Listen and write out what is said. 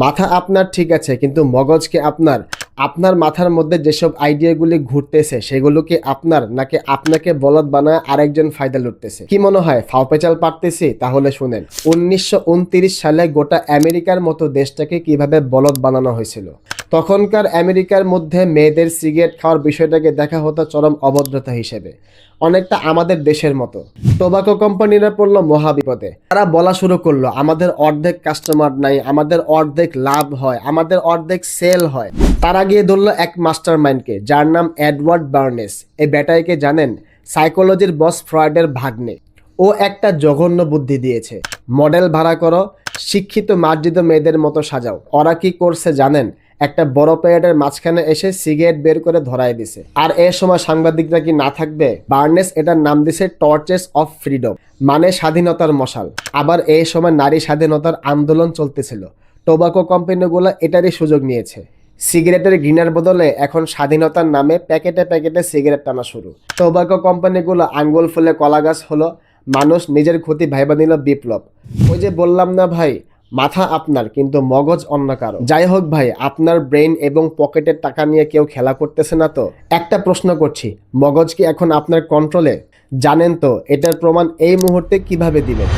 মাথা আপনার ঠিক আছে, কিন্তু মগজ কি আপনার? আপনার মাথার মধ্যে যেসব আইডিয়াগুলি ঘুরতেছে সেগুলো কি আপনার, নাকি আপনাকে বলদ বানায় আরেকজন ফায়দা লুটতেছে? কি মনে হয় ফাও পেঁচাল পারতেছি? তাহলে শুনেন, 1929 সালে গোটা আমেরিকার মতো দেশটাকে কিভাবে বলদ বানানো হয়েছিল। তখনকার আমেরিকার মধ্যে মেয়েদের সিগারেট খাওয়ার বিষয়টাকে দেখা হতো চরম অভদ্রতা হিসেবে, অনেকটা আমাদের দেশের মতো। টোবাকো কোম্পানিরা পড়লো মহাবিপদে। তারা বলা শুরু করলো, আমাদের অর্ধেক কাস্টমার নাই, আমাদের অর্ধেক লাভ হয়, আমাদের অর্ধেক সেল হয়। তারা গিয়ে ধরলো এক মাস্টার মাইন্ডকে, যার নাম এডওয়ার্ড বার্নেস। এই ব্যাটাইকে জানেন, সাইকোলজির বস ফ্রয়েডের ভাগ্নে। ও একটা জঘন্য বুদ্ধি দিয়েছে, মডেল ভাড়া করো, শিক্ষিত মার্জিত মেয়েদের মতো সাজাও। ওরা কি করছে জানেন? একটা বড় প্যাকেটের মাঝখানে এসে সিগারেট বের করে ধরায় দিছে। আর এ সময় সাংবাদিকরা কি না থাকবে? বার্নেস এটার নাম দিছে টর্চেস অফ ফ্রিডম, মানে স্বাধীনতার মশাল। আবার এই সময় নারী স্বাধীনতার আন্দোলন চলতেছিল। টোবাকো কোম্পানিগুলো এটারই সুযোগ নিয়েছে। সিগারেটের ঘৃণার বদলে এখন স্বাধীনতার নামে প্যাকেটে প্যাকেটে সিগারেট টানা শুরু। টোবাকো কোম্পানিগুলো আঙ্গুল ফুলে কলা গাছ হলো, মানুষ নিজের ক্ষতি ভাইবা নিল বিপ্লব। ওই যে বললাম না ভাই, মাথা আপনার কিন্তু মগজ অন্য কারো। যাই হোক ভাই, আপনার ব্রেন এবং পকেটের টাকা নিয়ে কেউ খেলা করতেছে না তো? একটা প্রশ্ন করছি, মগজ কি এখন আপনার কন্ট্রোলে? জানেন তো এটার প্রমাণ এই মুহূর্তে কিভাবে দিবেন?